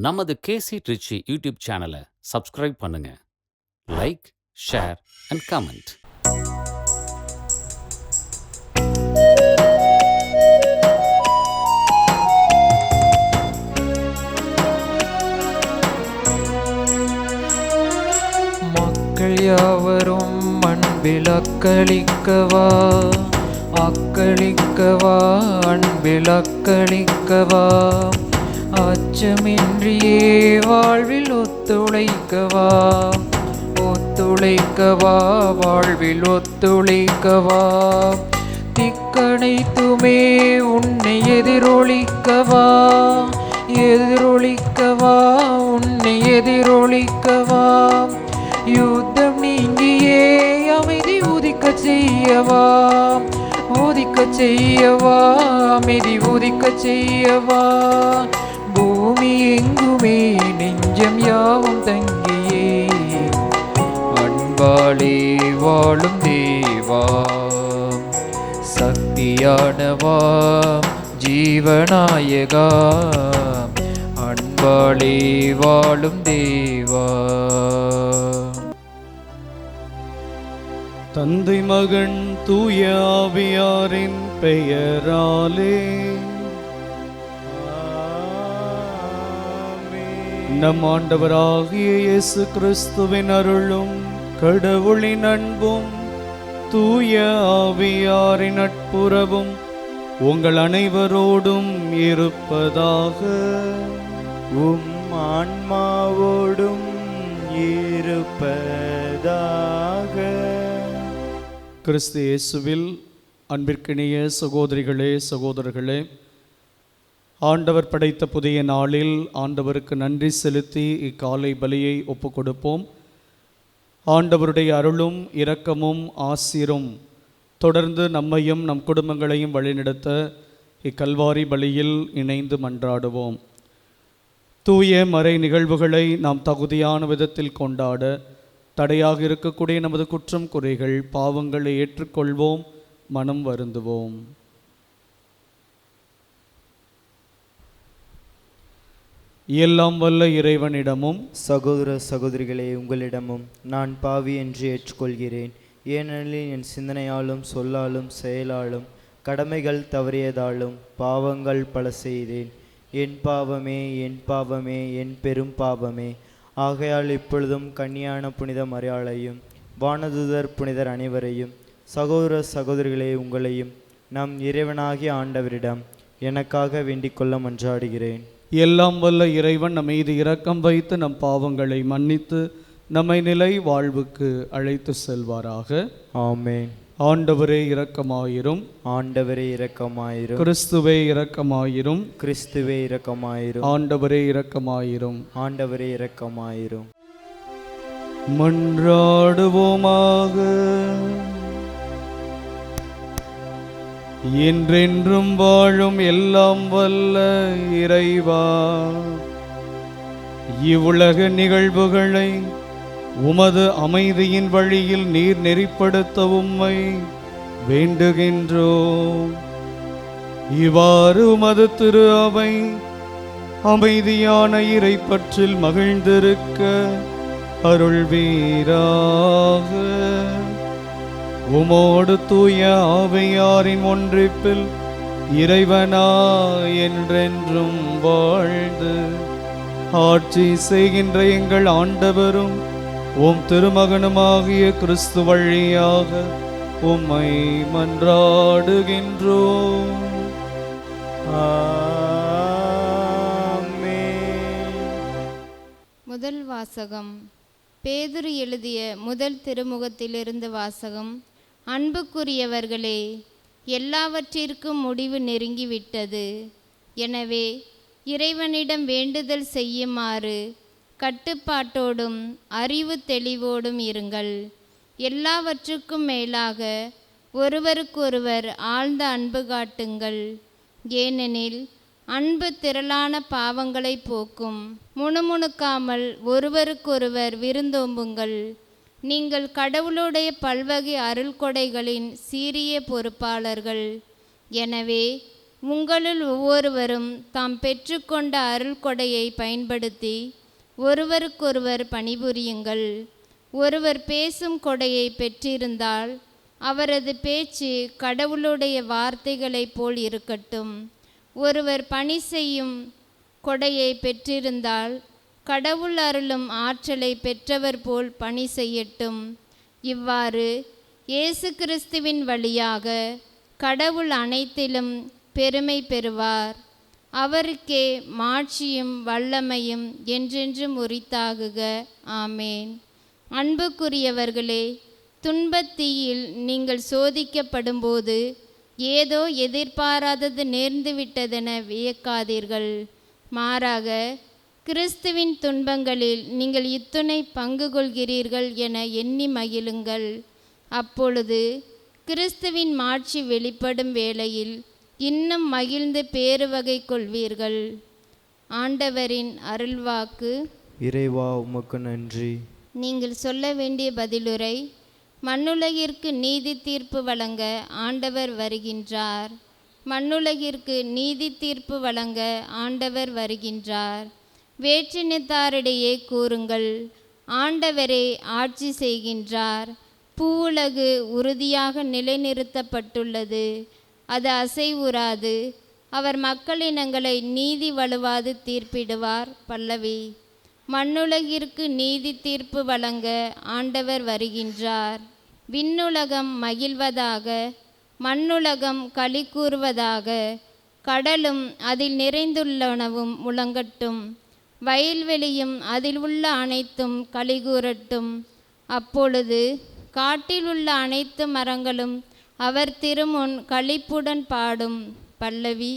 நமது கேசி ட்ரிச்சி யூடியூப் சேனலை சப்ஸ்கிரைப் பண்ணுங்க. Like, share and comment. மக்கள் யாவரும் அன்பில் அக்களிக்கவா, அக்களிக்கவா, அன்பில் அக்களிக்கவா, அச்சமின்றியே வாழ்வில் ஒத்துழைக்கவா, ஒத்துழைக்கவா, வாழ்வில் ஒத்துழைக்கவா, திக்கனைத்துமே உன்னை எதிரொலிக்கவா, எதிரொலிக்கவா, உன்னை எதிரொலிக்கவா, யுத்தம் நீங்கியே அமைதி உதிக்க செய்யவா, உதிக்க செய்யவா, அமைதி உதிக்க செய்யவா, பூமி எங்குமே நெஞ்சம் யாவும் தங்கியே அன்பாலே வாழும் தேவா, சக்தியானவா, ஜீவநாயகா, அன்பாலே வாழும் தேவா. தந்தை மகன் தூய ஆவியாரின் பெயராலே நம் ஆண்டவராகிய இயேசு கிறிஸ்துவின் அருளும் கடவுளின் அன்பும் தூய ஆவியாரின் நட்புறவும் உங்கள் அனைவரோடும் இருப்பதாக. உம் ஆன்மாவோடும் இருப்பதாக. கிறிஸ்து இயேசுவில் அன்பிற்கினிய சகோதரிகளே, சகோதரர்களே, ஆண்டவர் படைத்த புதிய நாளில் ஆண்டவருக்கு நன்றி செலுத்தி இக்காலை பலியை ஒப்புக் கொடுப்போம். ஆண்டவருடைய அருளும் இரக்கமும் ஆசீரும் தொடர்ந்து நம்மையும் நம் குடும்பங்களையும் வழிநடத்த இக்கல்வாரி பலியில் இணைந்து மன்றாடுவோம். தூய மறை நிகழ்வுகளை நாம் தகுதியான விதத்தில் கொண்டாட தடையாக இருக்கக்கூடிய நமது குற்றம் குறைகள் பாவங்களை ஏற்றுக்கொள்வோம், மனம் வருந்துவோம். எல்லாம் வல்ல இறைவனிடமும் சகோதர சகோதரிகளே, உங்களிடமும் நான் பாவி என்று ஏற்றுக்கொள்கிறேன். ஏனெனில் என் சிந்தனையாலும் சொல்லாலும் செயலாலும் கடமைகள் தவறியதாலும் பாவங்கள் பல செய்தேன். என் பாவமே, என் பாவமே, என் பெரும் பாவமே. ஆகையால் இப்பொழுதும் கன்னியான புனித மரியாளையும் வானதுதர் புனிதர் அனைவரையும் சகோதர சகோதரிகளே உங்களையும் நம் இறைவனாகிய ஆண்டவரிடம் எனக்காக வேண்டிக் கொள்ள மன்றாடுகிறேன். எல்லாம் வல்ல இறைவன் நம் மீது இரக்கம் வைத்து நம் பாவங்களை மன்னித்து நம்மை நிலை வாழ்வுக்கு அழைத்து செல்வாராக. ஆமென். ஆண்டவரே இரக்கமாயிரும், ஆண்டவரே இரக்கமாயிரும், கிறிஸ்துவே இரக்கமாயிரும், கிறிஸ்துவே இரக்கமாயிரும், ஆண்டவரே இரக்கமாயிரும், ஆண்டவரே இரக்கமாயிரும். மன்றாடுவோமாக. என்றென்றும் வாழும் எல்லாம் வல்ல இறைவா, இவ்வுலக நிகழ்வுகளை உமது அமைதியின் வழியில் நீர் நெறிப்படுத்த உம்மை வேண்டுகின்றோம். இவ்வாறு உமது திரு அவை அமைதியான இறைப்பற்றில் மகிழ்ந்திருக்க அருள்வீராக. உமோடு தூய ஆவியாரின் ஒன்றிப்பில் இறைவனா என்றென்றும் வாழ்ந்து ஆட்சி செய்கின்ற எங்கள் ஆண்டவரும் உம் திருமகனுமாகிய கிறிஸ்து வழியாக உம்மை மன்றாடுகின்றோம். ஆமென். முதல் வாசகம். பேதுரு எழுதிய முதல் திருமுகத்திலிருந்து வாசகம். அன்புக்குரியவர்களே, எல்லாவற்றிற்கும் முடிவு நெருங்கிவிட்டது. எனவே இறைவனிடம் வேண்டுதல் செய்யுமாறு கட்டுப்பாட்டோடும் அறிவு தெளிவோடும் இருங்கள். எல்லாவற்றுக்கும் மேலாக ஒருவருக்கொருவர் ஆழ்ந்த அன்பு காட்டுங்கள். ஏனெனில் அன்பு திரளான பாவங்களை போக்கும். முணுமுணுக்காமல் ஒருவருக்கொருவர் விருந்தோம்புங்கள். நீங்கள் கடவுளுடைய பல்வகை அருள் கொடைகளின் சீரிய பொறுப்பாளர்கள். எனவே உங்களுள் ஒவ்வொருவரும் தாம் பெற்றுக்கொண்ட அருள் கொடையை பயன்படுத்தி ஒருவருக்கொருவர் பணிபுரியுங்கள். ஒருவர் பேசும் கொடையை பெற்றிருந்தால் அவரது பேச்சு கடவுளுடைய வார்த்தைகளைப் போல் இருக்கட்டும். ஒருவர் பணி செய்யும் கொடையை பெற்றிருந்தால் கடவுள் அருளும் ஆற்றலை பெற்றவர் போல் பணி செய்யட்டும். இவ்வாறு இயேசு கிறிஸ்துவின் வழியாக கடவுள் அனைத்திலும் பெருமை பெறுவார். அவருக்கே மாட்சியும் வல்லமையும் என்றென்றும் உரித்தாகுக. ஆமேன். அன்புக்குரியவர்களே, துன்பத்தீயில் நீங்கள் சோதிக்கப்படும்போது ஏதோ எதிர்பாராதது நேர்ந்துவிட்டதென வியக்காதீர்கள். மாறாக கிறிஸ்துவின் துன்பங்களில் நீங்கள் இத்துணை பங்கு கொள்கிறீர்கள் என எண்ணி மகிழுங்கள். அப்பொழுது கிறிஸ்துவின் மாட்சி வெளிப்படும் வேளையில் இன்னும் மகிழ்ந்து பேருவகை கொள்வீர்கள். ஆண்டவரின் அருள்வாக்கு. இறைவா உமக்கு நன்றி. நீங்கள் சொல்ல வேண்டிய பதிலுரை. மண்ணுலகிற்கு நீதி தீர்ப்பு வழங்க ஆண்டவர் வருகின்றார். மண்ணுலகிற்கு நீதி தீர்ப்பு வழங்க ஆண்டவர் வருகின்றார். வேற்றினத்தாரிடையே கூறுங்கள், ஆண்டவரே ஆட்சி செய்கின்றார். பூவுலகு உறுதியாக நிலைநிறுத்தப்பட்டுள்ளது, அது அசைவுறாது. அவர் மக்களினங்களை நீதி வலுவாது தீர்ப்பிடுவார். பல்லவி. மண்ணுலகிற்கு நீதி தீர்ப்பு வழங்க ஆண்டவர் வருகின்றார். விண்ணுலகம் மகிழ்வதாக, மண்ணுலகம் களி கூறுவதாக. கடலும் அதில் நிறைந்துள்ளனவும் முழங்கட்டும், வயல்வெளியும் அதில் உள்ள அனைத்தும் களிகூறட்டும். அப்பொழுது காட்டில் உள்ள அனைத்து மரங்களும் அவர் திருமுன் களிப்புடன் பாடும். பல்லவி.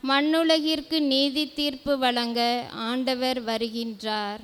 மண்ணுலகிற்கு நீதி தீர்ப்பு வழங்க ஆண்டவர் வருகின்றார்.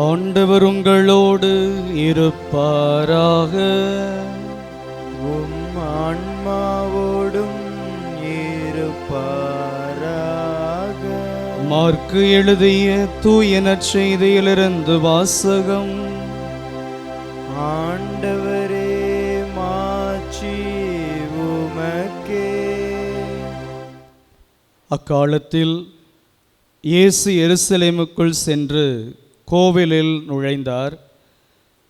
ஆண்டவர் உங்களோடு இருப்பாராக. உம் ஆன்மாவோடும் இருப்பாராக. மார்க்கு எழுதிய தூய நற்செய்தியிலிருந்து வாசகம். ஆண்டவரே மாட்சி உமக்கே. அக்காலத்தில் இயேசு எருசலேமுக்குள் சென்று கோவிலில் நுழைந்தார்.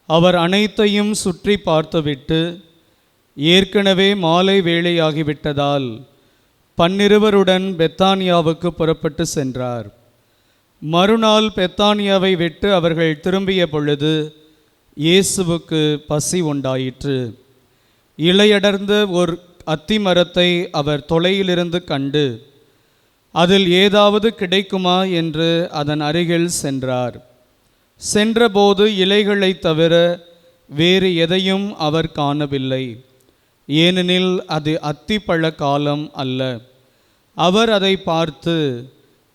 அவர் அனைத்தையும் சுற்றி பார்த்துவிட்டு, ஏற்கனவே மாலை வேளையாகிவிட்டதால் 12 பெத்தானியாவுக்கு புறப்பட்டு சென்றார். மறுநாள் பெத்தானியாவை விட்டு அவர்கள் திரும்பிய பொழுது இயேசுவுக்கு பசி உண்டாயிற்று. இலையடர்ந்த ஒரு அத்தி மரத்தை அவர் தொலையிலிருந்து கண்டு, அதில் ஏதாவது கிடைக்குமா என்று அதன் அருகில் சென்றார். சென்றபோது இலைகளை தவிர வேறு எதையும் அவர் காணவில்லை, ஏனெனில் அது அத்திப்பழ காலம் அல்ல. அவர் அதை பார்த்து,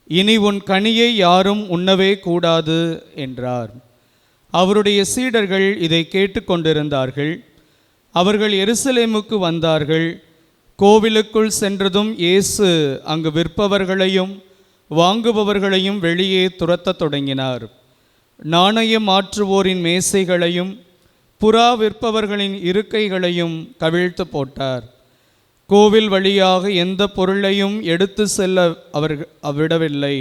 இனி உன் கனியை யாரும் உண்ணவே கூடாது என்றார். அவருடைய சீடர்கள் இதை கேட்டுக்கொண்டிருந்தார்கள். அவர்கள் எருசலேமுக்கு வந்தார்கள். கோவிலுக்குள் சென்றதும் இயேசு அங்கு விற்பவர்களையும் வாங்குபவர்களையும் வெளியே துரத்தத் தொடங்கினார். நாணயம் மாற்றுவோரின் மேசைகளையும் புறா விற்பவர்களின் இருக்கைகளையும் கவிழ்த்து போட்டார். கோவில் வழியாக எந்த பொருளையும் எடுத்து செல்ல அவர் விடவில்லை.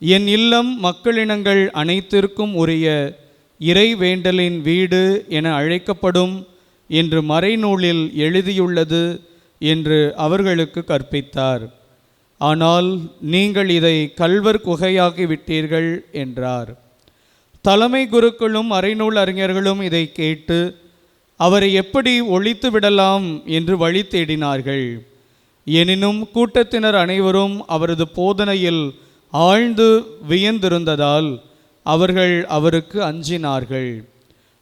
என் இல்லம் மக்களினங்கள் அனைத்திற்கும் உரிய இறை வேண்டலின் வீடு என அழைக்கப்படும் என்று மறைநூலில் எழுதியுள்ளது என்று அவர்களுக்கு கற்பித்தார். ஆனால் நீங்கள் இதை கள்வர் குகையாக்கி விட்டீர்கள் என்றார். தலைமை குருக்களும் அறைநூல் அறிஞர்களும் இதை கேட்டு அவரை எப்படி ஒழித்து விடலாம் என்று வழி தேடினார்கள். எனினும் கூட்டத்தினர் அனைவரும் அவரது போதனையில் ஆழ்ந்து வியந்திருந்ததால் அவர்கள் அவருக்கு அஞ்சினார்கள்.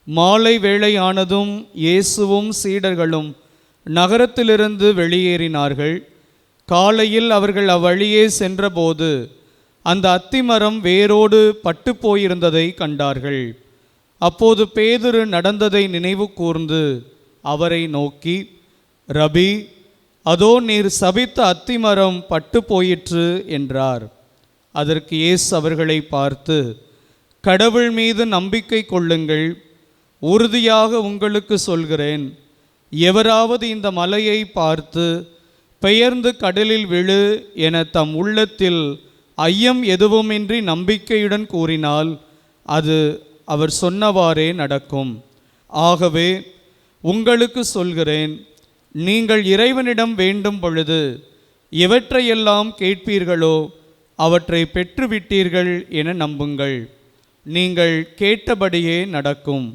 மாலை வேளையானதும் இயேசுவும் சீடர்களும் நகரத்திலிருந்து வெளியேறினார்கள். காலையில் அவர்கள் அவ்வழியே சென்றபோது அந்த அத்திமரம் வேரோடு பட்டு போயிருந்ததை கண்டார்கள். அப்போது பேதுரு நடந்ததை நினைவு கூர்ந்து அவரை நோக்கி, ரபி, அதோ நீர் சபித்த அத்திமரம் பட்டு போயிற்று என்றார். அதற்கு இயேசு அவர்களை பார்த்து, கடவுள் மீது நம்பிக்கை கொள்ளுங்கள். உறுதியாக உங்களுக்கு சொல்கிறேன், எவராவது இந்த மலையை பார்த்து பெயர்ந்து கடலில் விழு என தம் உள்ளத்தில் ஐயம் எதுவுமின்றி நம்பிக்கையுடன் கூறினால் அது அவர் சொன்னவாறே நடக்கும். ஆகவே உங்களுக்கு சொல்கிறேன், நீங்கள் இறைவனிடம் வேண்டும் பொழுது எவற்றையெல்லாம் கேட்பீர்களோ அவற்றை பெற்றுவிட்டீர்கள் என நம்புங்கள். நீங்கள் கேட்டபடியே நடக்கும்.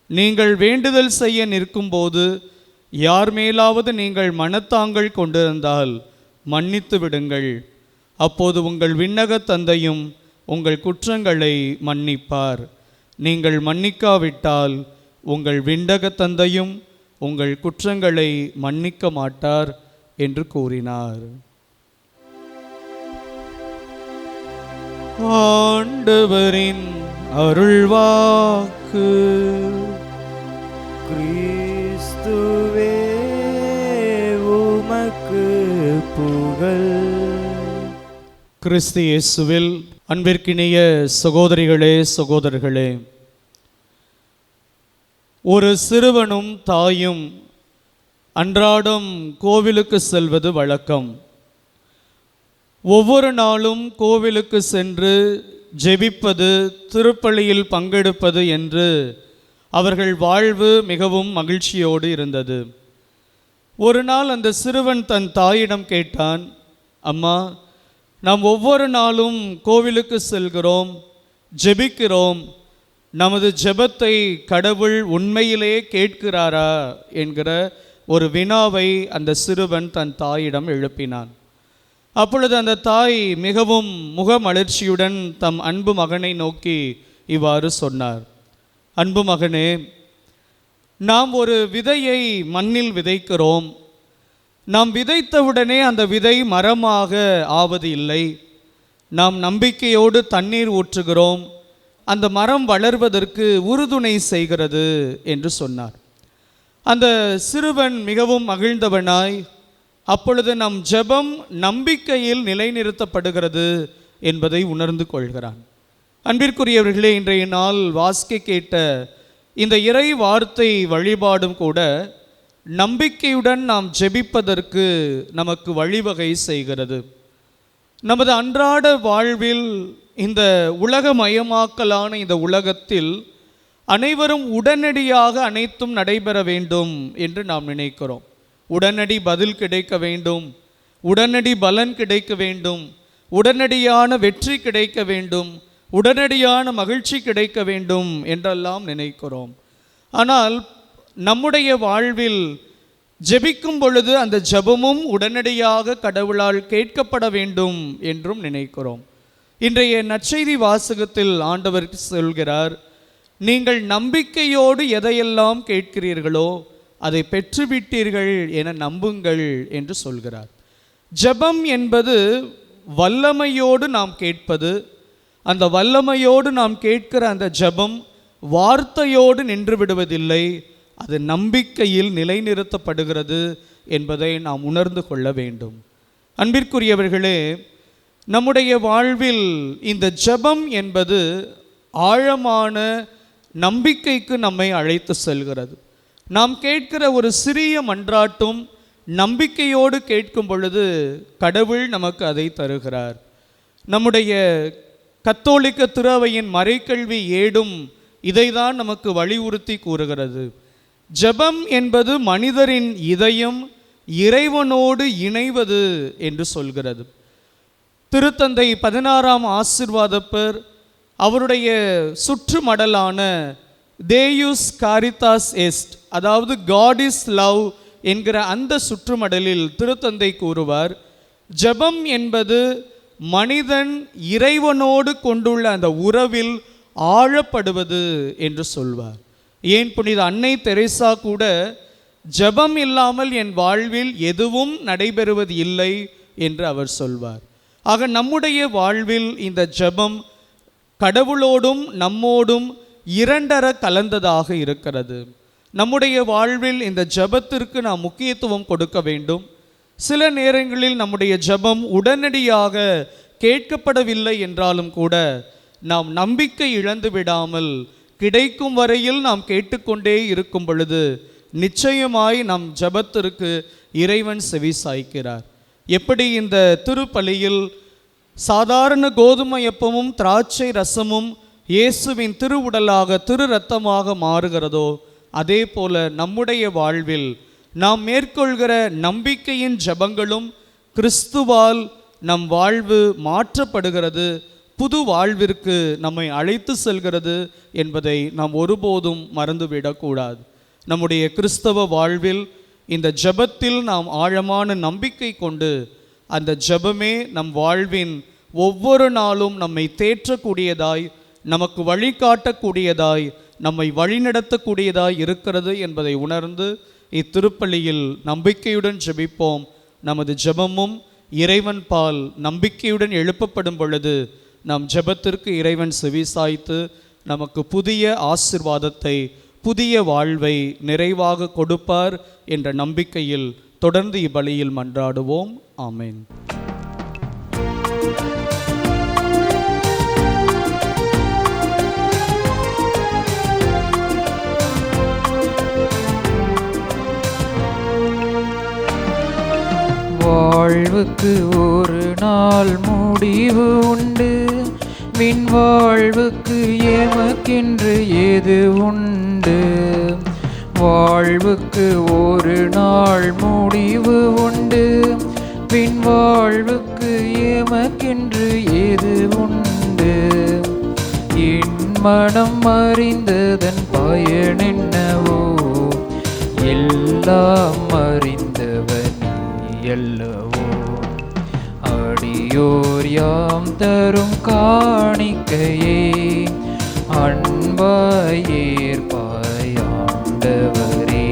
நீங்கள் வேண்டுதல் செய்ய நிற்கும்போது யார் மேலாவது நீங்கள் மனத்தாங்கள் கொண்டிருந்தால் மன்னித்து விடுங்கள். அப்போது உங்கள் விண்ணக தந்தையும் உங்கள் குற்றங்களை மன்னிப்பார். நீங்கள் மன்னிக்காவிட்டால் உங்கள் விண்ணக தந்தையும் உங்கள் குற்றங்களை மன்னிக்க மாட்டார் என்று கூறினார். ஆண்டவரின் அருள்வாக்கு. கிறிஸ்துவே உமக்கு புகழ். கிறிஸ்து இயேசுவில் அன்பிற்கினிய சகோதரிகளே, சகோதரர்களே, ஒரு சிறுவனும் தாயும் அன்றாடம் கோவிலுக்கு செல்வது வழக்கம். ஒவ்வொரு நாளும் கோவிலுக்கு சென்று ஜெபிப்பது, திருப்பலியில் பங்கெடுப்பது என்று அவர்கள் வாழ்வு மிகவும் மகிழ்ச்சியோடு இருந்தது. ஒரு நாள் அந்த சிறுவன் தன் தாயிடம் கேட்டான், அம்மா, நாம் ஒவ்வொரு நாளும் கோவிலுக்கு செல்கிறோம், ஜெபிக்கிறோம். நமது ஜெபத்தை கடவுள் உண்மையிலே கேட்கிறாரா என்கிற ஒரு வினாவை அந்த சிறுவன் தன் தாயிடம் எழுப்பினான். அப்பொழுது அந்த தாய் மிகவும் முகமலர்ச்சியுடன் தம் அன்பு மகனை நோக்கி இவ்வாறு சொன்னார், அன்பு மகனே, நாம் ஒரு விதையை மண்ணில் விதைக்கிறோம். நாம் விதைத்தவுடனே அந்த விதை மரமாக ஆவது இல்லை. நாம் நம்பிக்கையோடு தண்ணீர் ஊற்றுகிறோம், அந்த மரம் வளர்வதற்கு உறுதுணை செய்கிறது என்று சொன்னார். அந்த சிறுவன் மிகவும் மகிழ்ந்தவனாய், அப்பொழுது நம் ஜெபம் நம்பிக்கையில் நிலைநிறுத்தப்படுகிறது என்பதை உணர்ந்து கொள்கிறான். அன்பிற்குரியவர்களே, இன்றைய நாள் வாசிக்க கேட்ட இந்த இறை வார்த்தை வழிபாடும் கூட நம்பிக்கையுடன் நாம் ஜெபிப்பதற்கு நமக்கு வழிவகை செய்கிறது. நமது அன்றாட வாழ்வில், இந்த உலகமயமாக்கலான இந்த உலகத்தில் அனைவரும் உடனடியாக அனைத்தும் நடைபெற வேண்டும் என்று நாம் நினைக்கிறோம். உடனடி பதில் கிடைக்க வேண்டும், உடனடி பலன் கிடைக்க வேண்டும், உடனடியான வெற்றி கிடைக்க வேண்டும், உடனடியான மகிழ்ச்சி கிடைக்க வேண்டும் என்றெல்லாம் நினைக்கிறோம். ஆனால் நம்முடைய வாழ்வில் ஜெபிக்கும் பொழுது அந்த ஜெபமும் உடனடியாக கடவுளால் கேட்கப்பட வேண்டும் என்றும் நினைக்கிறோம். இன்றைய நற்செய்தி வாசகத்தில் ஆண்டவர் சொல்கிறார், நீங்கள் நம்பிக்கையோடு எதையெல்லாம் கேட்கிறீர்களோ அதை பெற்றுவிட்டீர்கள் என நம்புங்கள் என்று சொல்கிறார். ஜெபம் என்பது வல்லமையோடு நாம் கேட்பது. அந்த வல்லமையோடு நாம் கேட்கிற அந்த ஜெபம் வார்த்தையோடு நின்று விடுவதில்லை, அது நம்பிக்கையில் நிலைநிறுத்தப்படுகிறது என்பதை நாம் உணர்ந்து கொள்ள வேண்டும். அன்பிற்குரியவர்களே, நம்முடைய வாழ்வில் இந்த ஜெபம் என்பது ஆழமான நம்பிக்கைக்கு நம்மை அழைத்து செல்கிறது. நாம் கேட்கிற ஒரு சிறிய மன்றாட்டும் நம்பிக்கையோடு கேட்கும் பொழுது கடவுள் நமக்கு அதை தருகிறார். நம்முடைய கத்தோலிக்க திருஅவையின் மறைக்கல்வி ஏடும் இதைதான் நமக்கு வலியுறுத்தி கூறுகிறது. ஜெபம் என்பது மனிதரின் இதயம் இறைவனோடு இணைவது என்று சொல்கிறது. திருத்தந்தை 16ஆம் ஆசீர்வாதப்பர் அவருடைய சுற்றுமடலான தேயுஸ் காரித்தாஸ் எஸ்ட், அதாவது காட் இஸ் லவ் என்கிற அந்த சுற்றுமடலில் திருத்தந்தை கூறுவார், ஜெபம் என்பது மனிதன் இறைவனோடு கொண்டுள்ள அந்த உறவில் ஆழப்படுவது என்று சொல்வார். ஏன் புனித அன்னை தெரேசா கூட ஜெபம் இல்லாமல் என் வாழ்வில் எதுவும் நடைபெறுவது இல்லை என்று அவர் சொல்வார். ஆக நம்முடைய வாழ்வில் இந்த ஜெபம் கடவுளோடும் நம்மோடும் இரண்டர கலந்ததாக இருக்கிறது. நம்முடைய வாழ்வில் இந்த ஜெபத்திற்கு நாம் முக்கியத்துவம் கொடுக்க வேண்டும். சில நேரங்களில் நம்முடைய ஜெபம் உடனடியாக கேட்கப்படவில்லை என்றாலும் கூட நாம் நம்பிக்கை இழந்து விடாமல் கிடைக்கும் வரையில் நாம் கேட்டுக்கொண்டே இருக்கும் பொழுது நிச்சயமாய் நம் ஜெபத்திற்கு இறைவன் செவி சாய்க்கிறார். எப்படி இந்த திருப்பலியில் சாதாரண கோதுமை அப்பமும் திராட்சை ரசமும் இயேசுவின் திருவுடலாக திரு இரத்தமாக மாறுகிறதோ, அதே போல நம்முடைய வாழ்வில் நாம் மேற்கொள்கிற நம்பிக்கையின் ஜெபங்களும் கிறிஸ்துவால் நம் வாழ்வு மாற்றப்படுகிறது, புது வாழ்விற்கு நம்மை அழைத்து செல்கிறது என்பதை நாம் ஒருபோதும் மறந்துவிடக்கூடாது. நம்முடைய கிறிஸ்தவ வாழ்வில் இந்த ஜெபத்தில் நாம் ஆழமான நம்பிக்கை கொண்டு அந்த ஜெபமே நம் வாழ்வின் ஒவ்வொரு நாளும் நம்மை தேற்றக்கூடியதாய், நமக்கு வழிகாட்டக்கூடியதாய், நம்மை வழிநடத்தக்கூடியதாய் இருக்கிறது என்பதை உணர்ந்து இத்திருப்பலியில் நம்பிக்கையுடன் ஜெபிப்போம். நமது ஜெபமும் இறைவன் பால் நம்பிக்கையுடன் எழுப்பப்படும் பொழுது நம் ஜெபத்திற்கு இறைவன் செவி சாய்த்து நமக்கு புதிய ஆசீர்வாதத்தை, புதிய வாழ்வை நிறைவாக கொடுப்பார் என்ற நம்பிக்கையில் தொடர்ந்து இப்பலியில் மன்றாடுவோம். ஆமென். வாழ்வுக்கு ஒரு நாள் முடிவு உண்டு, விண் வாழ்வுக்கு எமக்கென்று ஏது உண்டு. வாழ்வுக்கு ஒரு நாள் முடிவு உண்டு, விண் வாழ்வுக்கு எமக்கென்று ஏது உண்டு. என் மனம் அறிந்ததன் பயன் என்னவோ, எல்லாம் அறிந்தவன் அல்லவோ. அடியோர் யாம் தரும் காணிக்கையே அன்பாய் ஏற்பாய் ஆண்டவரே.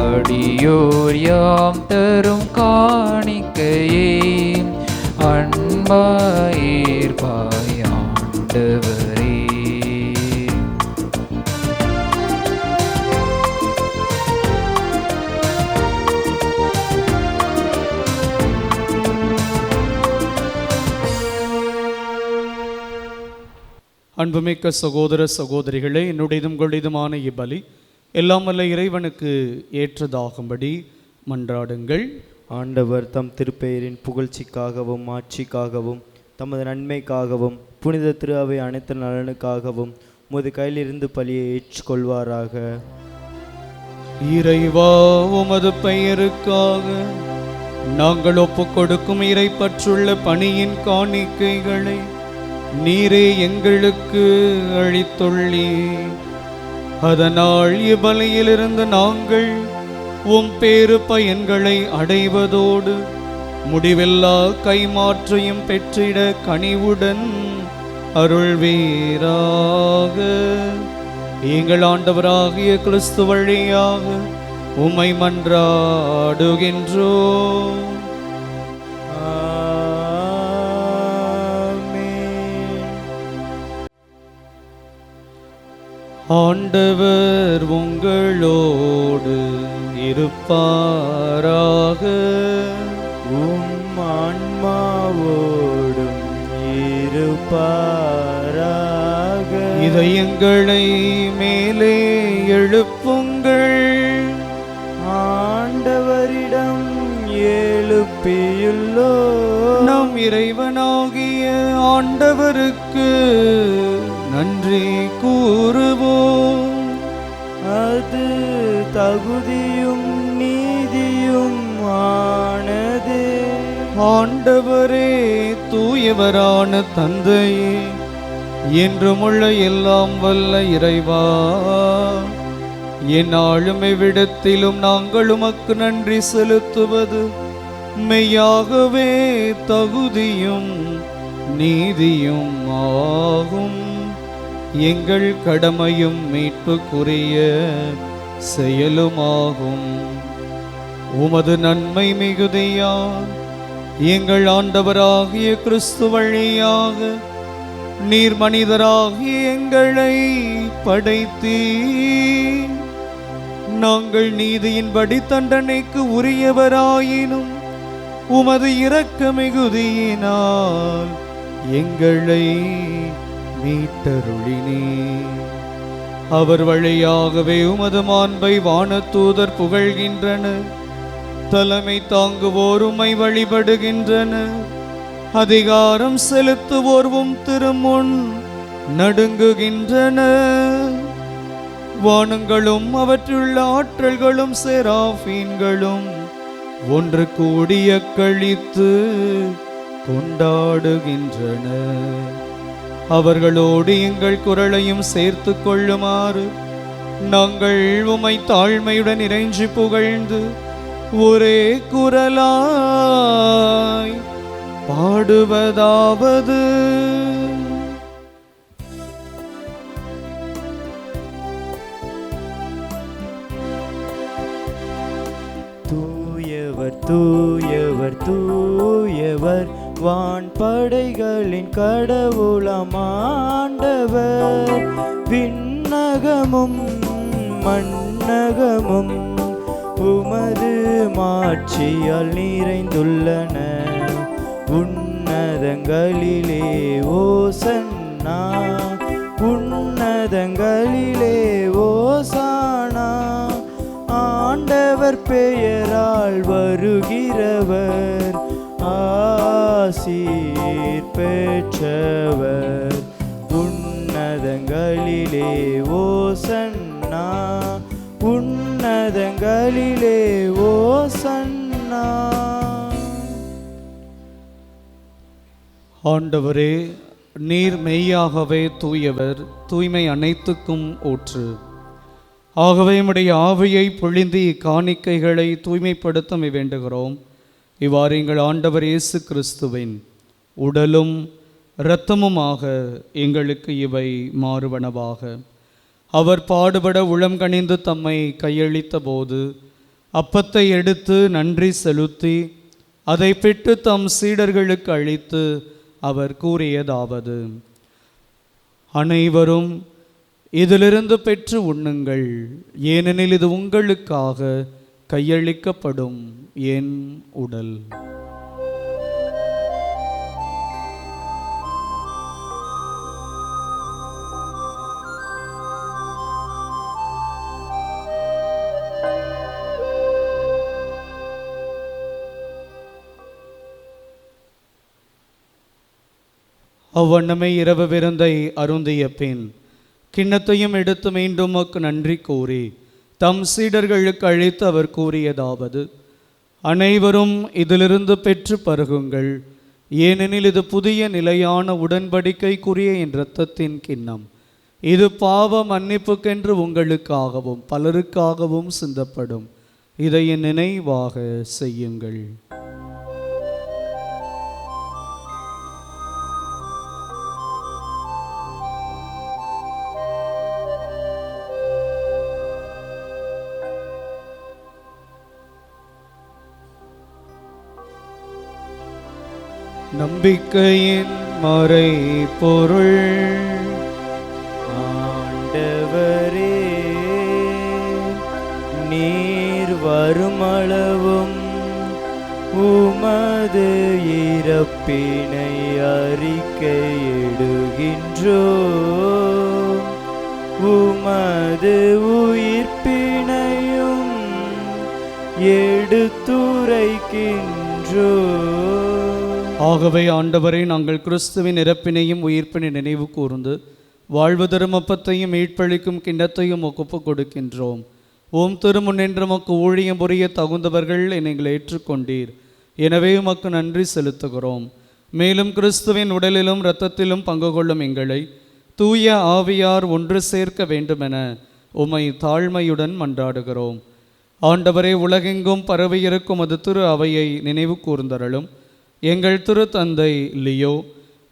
அடியோர் யாம் தரும் காணிக்கையே அன்பாய் ஏற்பாய் ஆண்டவரே. அன்புமிக்க சகோதர சகோதரிகளே, என்னுடையதும் உங்களுடையதுமான இப்பலி எல்லாம் வல்ல இறைவனுக்கு ஏற்றதாகும்படி மன்றாடுங்கள். ஆண்டவர் தம் திருப்பெயரின் புகழ்ச்சிக்காகவும் ஆட்சிக்காகவும் தமது நன்மைக்காகவும் புனித திரு அவை அனைத்து நலனுக்காகவும் உமது கையிலிருந்து பலியை ஏற்றுக்கொள்வாராக. இறைவா, உமது பெயருக்காக நாங்கள் ஒப்புக் கொடுக்கும் இறை பற்றுள்ள பணியின் காணிக்கைகளை நீரே எங்களுக்கு அளித்துள்ளீர். அதனால் இப்பலியிலிருந்து நாங்கள் உம் பேறு பயன்களை அடைவதோடு முடிவில்லா கைமாற்றையும் பெற்றிட கனிவுடன் அருள்வீராக. எங்கள் ஆண்டவராகிய கிறிஸ்து வழியாக உம்மை மன்றாடுகின்றோம். ஆண்டவர் உங்களோடு இருப்பாராக. உம் ஆன்மாவோடும் இருப்பாராக. இதயங்களை மேலே எழுப்புங்கள். ஆண்டவரிடம் எழுப்பியுள்ளோ. நம் இறைவனாகிய ஆண்டவருக்கு நன்றி நன்றி கூறுவோம். அது தகுதியும் நீதியும் ஆனதே. ஆண்டவரே, தூயவரான தந்தையே, என்றுமுள்ள எல்லாம் வல்ல இறைவா, எந்நாளும் எவ்விடத்திலும் நாங்கள் உமக்கு நன்றி செலுத்துவது மெய்யாகவே தகுதியும் நீதியும் ஆகும். எங்கள் கடமையும் மீட்புக்குரிய செயலுமாகும். உமது நன்மை மிகுதியால் எங்கள் ஆண்டவராகிய கிறிஸ்து வழியாக நீர் மனிதராகிய எங்களை படைத்தீர். நாங்கள் நீதியின்படி தண்டனைக்கு உரியவராயினும் உமது இரக்க மிகுதியினால் எங்களை மீட்டருளினீர். அவர் வழியாகவே உமது மாண்பை வானதூதர் புகழ்கின்றனர். தலைமை தாங்குவோர் உம்மை வழிபடுகின்றனர். அதிகாரம் செலுத்துவோர்வும் திருமுன் நடுங்குகின்றனர். வானங்களும் அவற்றுள்ள ஆற்றல்களும் செராஃபீன்களும் ஒன்று கூடிய கழித்து கொண்டாடுகின்றனர். அவர்களோடு எங்கள் குரலையும் சேர்த்து கொள்ளுமாறு நாங்கள் உம்மை தாழ்மையுடன் இறைஞ்சி புகழ்ந்து ஒரே குரலாய் பாடுவதாவது: தூயவர் தூயவர் தூயவர், வான்படைகளின் கடவுளாம் ஆண்டவர். விண்ணகமும் மண்ணகமும் உமது மாட்சியால் நிறைந்துள்ளன. உன்னதங்களிலே ஓசன்னா, உன்னதங்களிலே ஓசானா. ஆண்டவர் பெயரால் வருகிறவர் ஆசீர் பெற்றவர். உன்னதங்களிலே ஓசன்னா, உன்னதங்களிலே ஓசன்னா. ஆண்டவரே, நீர் மெய்யாகவே தூயவர், தூய்மை அனைத்துக்கும் ஊற்று. ஆகவே உம்முடைய ஆவியை பொழிந்து இக்காணிக்கைகளை தூய்மைப்படுத்த வேண்டுகிறோம். இவ்வாறு எங்கள் ஆண்டவர் இயேசு கிறிஸ்துவின் உடலும் இரத்தமுமாக எங்களுக்கு இவை மாறுவனவாக. அவர் பாடுபட உளம் கனிந்து தம்மை கையளித்த போது அப்பத்தை எடுத்து நன்றி செலுத்தி அதை பிட்டு தம் சீடர்களுக்கு அளித்து அவர் கூறியதாவது: அனைவரும் இதிலிருந்து பெற்று உண்ணுங்கள், ஏனெனில் இது உங்களுக்காக கையளிக்கப்படும் என் உடல். அவ்வண்ணமே இரவு விருந்தை அருந்திய பின் கிண்ணத்தையும் எடுத்து மீண்டும் உமக்கு நன்றி கூறி தம் சீடர்களுக்கு அழைத்து அவர் கூறியதாவது: அனைவரும் இதிலிருந்து பெற்று பருகுங்கள், ஏனெனில் இது புதிய நிலையான உடன்படிக்கைக்குரிய என் இரத்தத்தின் கிண்ணம். இது பாவ மன்னிப்புக்கென்று உங்களுக்காகவும் பலருக்காகவும் சிந்தப்படும். இதை என் நினைவாக செய்யுங்கள். நம்பிக்கையின் மறை பொருள். ஆண்டவரே, நீர் வருமளவும் உமது இறப்பினை அறிக்கையிடுகின்றோம், உமது உயிர்ப்பினையும் எடுத்துரைக்கின்றோம். ஆகவே ஆண்டவரை, நாங்கள் கிறிஸ்துவின் இறப்பினையும் உயிர்ப்பினை நினைவு கூர்ந்து வாழ்வு தரும் அப்பத்தையும் மீட்பளிக்கும் கிண்ணத்தையும் ஒப்பு கொடுக்கின்றோம். ஓம் திருமுன்னின்று உமக்கு ஊழியம் புரிய தகுந்தவர்கள் நீங்கள் ஏற்றுக்கொண்டீர். எனவே உமக்கு நன்றி செலுத்துகிறோம். மேலும் கிறிஸ்துவின் உடலிலும் இரத்தத்திலும் பங்கு கொள்ளும் எங்களை தூய ஆவியார் ஒன்று சேர்க்க வேண்டுமென உம்மை தாழ்மையுடன் மன்றாடுகிறோம். ஆண்டவரே, உலகெங்கும் பரவியிருக்கும் அது திரு அவையை நினைவு கூர்ந்தருளும். எங்கள் திரு தந்தை லியோ,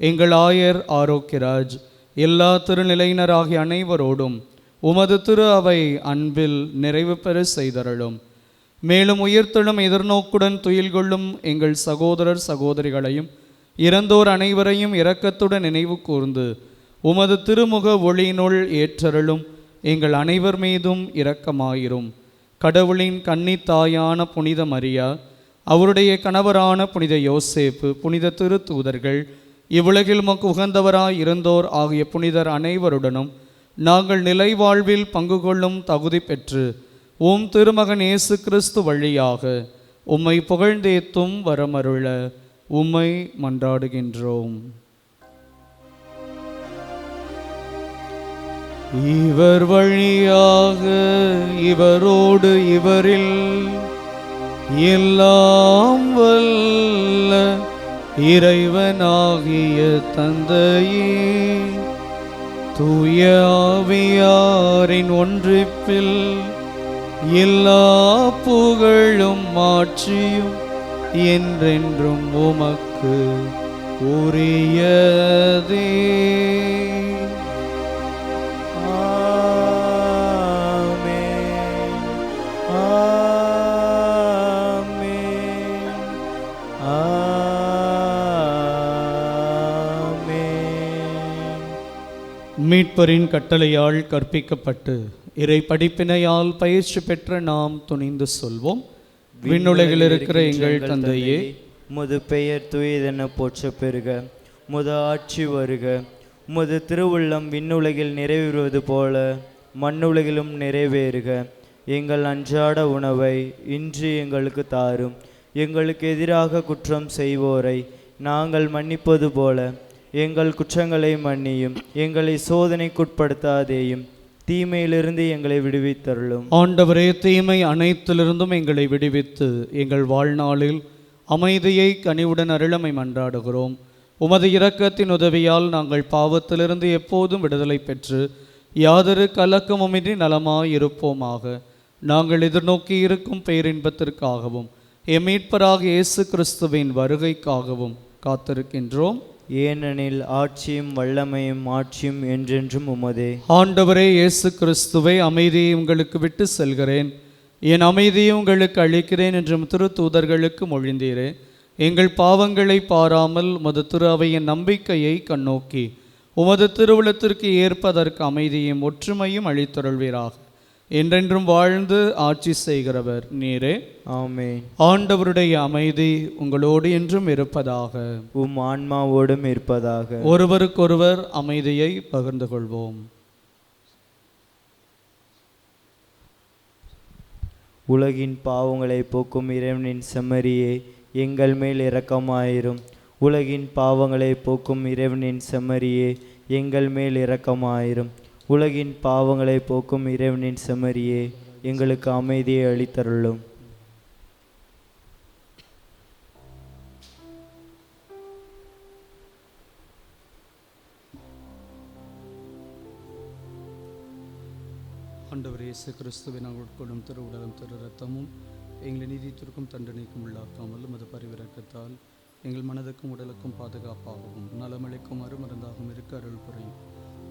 எங்கள் ஆயர் ஆரோக்கியராஜ், எல்லா திருநிலையினராகிய அனைவரோடும் உமது திரு அவை அன்பில் நிறைவு பெற செய்தருளும். மேலும் உயிர்த்தெழும் எதிர்நோக்குடன் துயில் கொள்ளும் எங்கள் சகோதரர் சகோதரிகளையும் இறந்தோர் அனைவரையும் இரக்கத்துடன் நினைவு கூர்ந்து உமது திருமுக ஒளியினுள் ஏற்றருளும். எங்கள் அனைவர் மீதும் இரக்கமாயிரும். கடவுளின் கன்னித்தாயான புனித மரியா, அவருடைய கணவரான புனித யோசேப்பு, புனித திருத்தூதர்கள், இவ்வுலகில் உமக்கு உகந்தவராய் இருந்தோர் ஆகிய புனிதர் அனைவருடனும் நாங்கள் நிலை வாழ்வில் பங்கு கொள்ளும் தகுதி பெற்று உம் திருமகன் இயேசு கிறிஸ்து வழியாக உம்மை புகழ்ந்தேத்தும் வரமருள உம்மை மன்றாடுகின்றோம். இவர் வழியாக இவரோடு இவரில் எல்லாம் வல்ல இறைவனாகிய தந்தையே, தூய ஆவியாரின் ஒன்றிப்பில் எல்லா புகழும் மாட்சியும் என்றென்றும் உமக்கு உரியதே. ஆமென். ஆமென். ஆமென். மீட்பரின் கட்டளையால் கற்பிக்கப்பட்டு இறை படிப்பினையால் பயிற்சி பெற்ற நாம் துணிந்து சொல்வோம். விண்ணுலகில் இருக்கிற எங்கள் தந்தையே, உமது பெயர் தூயதென போற்ற பெறுக. உமது ஆட்சி வருக. உமது திருவுள்ளம் விண்ணுலகில் நிறைவேறுவது போல மண்ணுலகிலும் நிறைவேறுக. எங்கள் அன்றாட உணவை இன்று எங்களுக்கு தாரும். எங்களுக்கு எதிராக குற்றம் செய்வோரை நாங்கள் மன்னிப்பது போல எங்கள் குற்றங்களை மன்னியும். எங்களை சோதனைக்குட்படுத்தாதேயும், தீமையிலிருந்து எங்களை விடுவித்தருளும். ஆண்டவரே, தீமை அனைத்திலிருந்தும் எங்களை விடுவித்து எங்கள் வாழ்நாளில் அமைதியை கனிவுடன் அருளமை மன்றாடுகிறோம். உமது இரக்கத்தின் உதவியால் நாங்கள் பாவத்திலிருந்து எப்போதும் விடுதலை பெற்று யாதொரு கலக்கமுமின்றி நலமாயிருப்போமாக. நாங்கள் எதிர்நோக்கி இருக்கும் பேரின்பத்திற்காகவும் எம்மீட்பராக இயேசு கிறிஸ்துவின் வருகைக்காகவும் காத்திருக்கின்றோம். ஏனெனில் ஆட்சியும் வல்லமையும் ஆட்சியும் என்றென்றும் உமதே. ஆண்டவரே இயேசு கிறிஸ்துவை, அமைதியை உங்களுக்கு விட்டு செல்கிறேன், என் அமைதியை உங்களுக்கு அளிக்கிறேன் என்றும் திருத்தூதர்களுக்கு மொழிந்தீரே. எங்கள் பாவங்களை பாராமல் உமது திரு அவையின் நம்பிக்கையை கண்ணோக்கி உமது திருவுளத்திற்கு ஏற்பதற்கு அமைதியும் ஒற்றுமையும் அளித்தருள்வீராக. என்றென்றும் வாழ்ந்து ஆட்சி செய்கிறவர் நீரே. ஆமென். ஆண்டவருடைய அமைதி உங்களோடு என்றும் இருப்பதாக. உம் ஆன்மாவோடும் இருப்பதாக. ஒருவருக்கொருவர் அமைதியை பகிர்ந்து கொள்வோம். உலகின் பாவங்களை போக்கும் இறைவனின் செம்மறியே, எங்கள் மேல் இரக்கமாயிரும். உலகின் பாவங்களை போக்கும் இறைவனின் செம்மறியே, எங்கள் மேல் இரக்கமாயிரும். உலகின் பாவங்களை போக்கும் இறைவனின் செம்மறியே, எங்களுக்கு அமைதியை அளித்தருளும். ஆண்டவர் இயேசு கிறிஸ்துவை நாங்கள் உட்கொள்ளும் திரு உடலும் திரு ரத்தமும் எங்களை நீதித்திற்கும் தண்டனைக்கும் உள்ளாக்காமல் அது பரிவிறக்கத்தால் எங்கள் மனதுக்கும் உடலுக்கும் பாதுகாப்பாகவும் நலமளிக்கும் அருமருந்தாகவும் இருக்க அருள் புரியும்.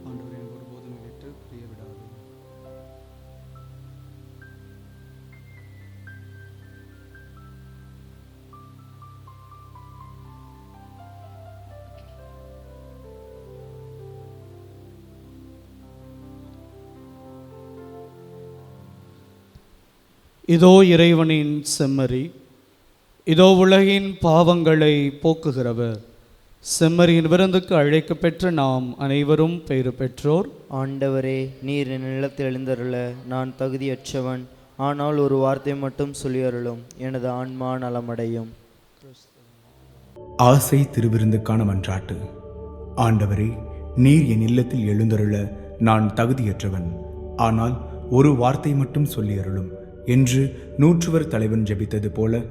ஆண்டவரை ஒருபோதும் விட்டு பிரிய விடாது. இதோ இறைவனின் செம்மறி, இதோ உலகின் பாவங்களை போக்குகிறவர். செம்மறியின் விருந்துக்கு அழைக்கப்பெற்ற நாம் அனைவரும் பெயர் பெற்றோர். ஆண்டவரே, நீர் என் நிலத்தில் எழுந்தருள நான் தகுதியற்றவன். ஆனால் ஒரு வார்த்தை மட்டும் சொல்லியருளும், எனது ஆன்மா நலமடையும். ஆசை திருவிருந்துக்கான மன்றாட்டு. ஆண்டவரே, நீர் என் இல்லத்தில் எழுந்தருள நான் தகுதியற்றவன். ஆனால் ஒரு வார்த்தை மட்டும் சொல்லி அருளும் என்று 100 தலைவன் ஜெபித்தது போல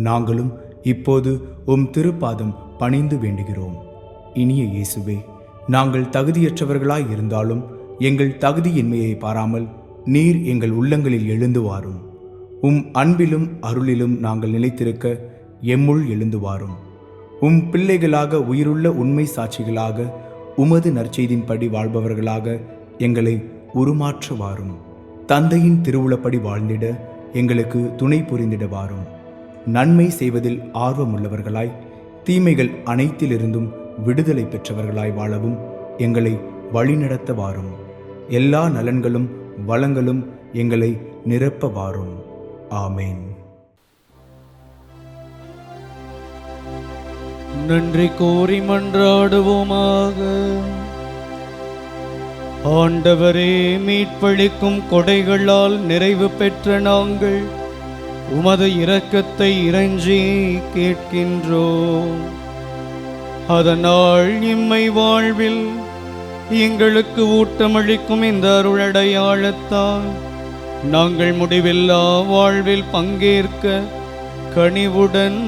நாங்களும் இப்போது உம் திருப்பாதம் பணிந்து வேண்டுகிறோம். இனிய இயேசுவே, நாங்கள் தகுதியற்றவர்களாய் இருந்தாலும் எங்கள் தகுதியின்மையை பாராமல் நீர் எங்கள் உள்ளங்களில் எழுந்து வாரும். உம் அன்பிலும் அருளிலும் நாங்கள் நிலைத்திருக்க எம்முள் எழுந்து வாரும். உம் பிள்ளைகளாக உயிருள்ள உண்மை சாட்சிகளாக உமது நற்செய்தின்படி வாழ்பவர்களாக எங்களை உருமாற்ற வாரும். தந்தையின் திருவுளப்படி வாழ்ந்திட எங்களுக்கு துணை புரிந்திட வாரும். நன்மை செய்வதில் ஆர்வமுள்ளவர்களாய் தீமைகள் அனைத்திலிருந்தும் விடுதலை பெற்றவர்களாய் வாழவும் எங்களை வழிநடத்த வாரும். எல்லா நலன்களும் வளங்களும் எங்களை நிரப்ப வாரும். ஆமேன். நன்றி கூறி மன்றாடுவோமாக. ஆண்டவரே, மீட்பளிக்கும் கொடைகளால் நிறைவு பெற்ற நாங்கள் உமது இரக்கத்தை இறைஞ்சி கேட்கின்றோம். அதனால் இம்மை வாழ்வில் எங்களுக்கு ஊட்டமளிக்கும் இந்த அருளடையாளத்தால் நாங்கள் முடிவில்லா வாழ்வில் பங்கேற்க கனிவுடன்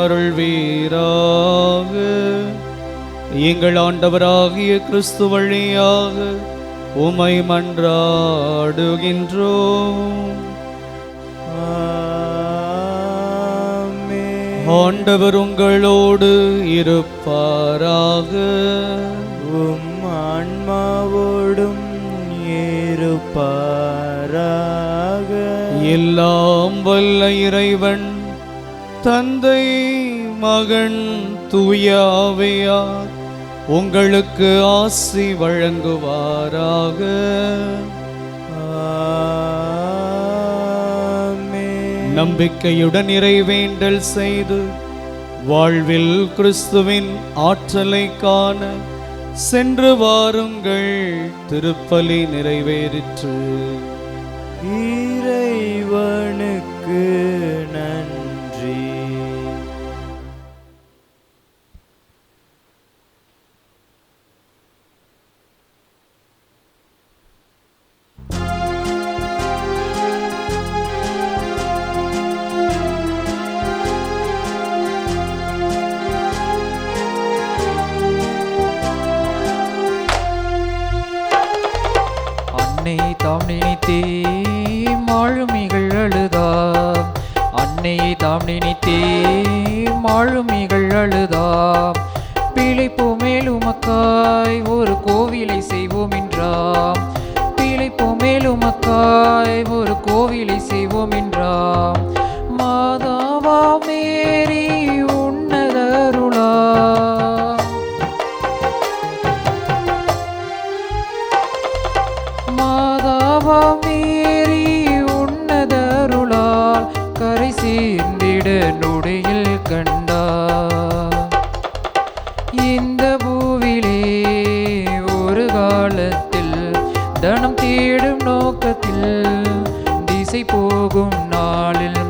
அருள்வீராக. எங்கள் ஆண்டவராகிய கிறிஸ்து வழியாக உமை மன்றாடுகின்றோம். ஆண்டவர் உங்களோடு இருப்பாராக. உம் ஆன்மாவோடும் இருப்பாராக. எல்லாம் வல்ல இறைவன் தந்தை, மகன், தூய ஆவியார் உங்களுக்கு ஆசி வழங்குவாராக. நம்பிக்கையுடன் இறைவேண்டல் செய்து வாழ்வில் கிறிஸ்துவின் ஆற்றலை காண சென்று வாருங்கள். திருப்பலி நிறைவேறிற்று. இறைவனுக்கு நன்றி. அன்னை தாம் நினைத்தே மாழுமிகள் அழுதாம். அன்னை தாம் நினைத்தே மாழுமிகள் அழுதாம். பிழைப்போ மேலுமக்காய் ஒரு கோவிலை செய்வோம் என்றாம். பிழைப்போ மேலுமக்காய் ஒரு கோவிலை செய்வோம் என்றாம். மாதாவா மேரி உன்னதருளா. மாதாவா மேரி உன்னதருளால் கரை சேர்ந்திட நொடியில் கண்டா. இந்த பூவிலே ஒரு காலத்தில் தனம் தேடும் நோக்கத்தில் திசை போகும் நாளில்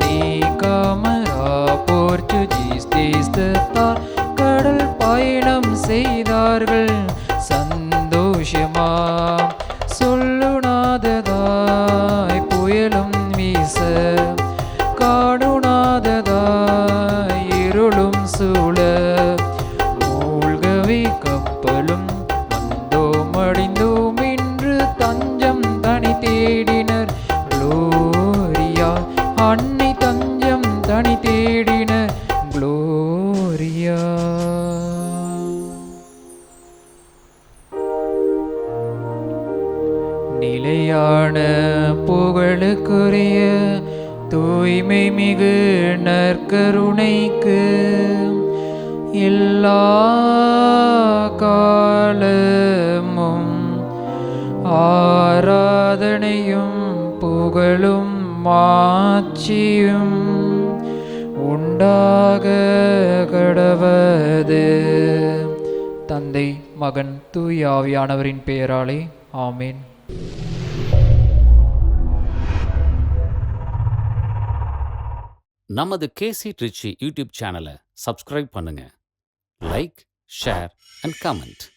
நீ காமரா போர்ச்சுகீஸ் தேசத்தால் கடல் பயணம் செய்தார்கள். சந்தோஷமா சொல்லுணாததாய் புயலும் வீச, காணுணாததாய் இருளும் சூழ, மூழ்கவே கப்பலும் வந்தோம் அடிந்தோம் என்று தஞ்சம் தனி தேடினர். குளோரியா, அன்னை தஞ்சம் தனி தேடினர். குளோரியா. நிலையான புகழுக்குரிய தூய்மை மிகு நற்கருணைக்கு எல்லா காலமும் ஆராதனையும் புகழும் மாட்சியும் உண்டாக கடவது. தந்தை, மகன், தூய ஆவியானவரின் பெயராலே ஆமேன். நமது கேசி ட்ரிச்சி யூடியூப் சேனலை சப்ஸ்கிரைப் பண்ணுங்க. Like, share and comment.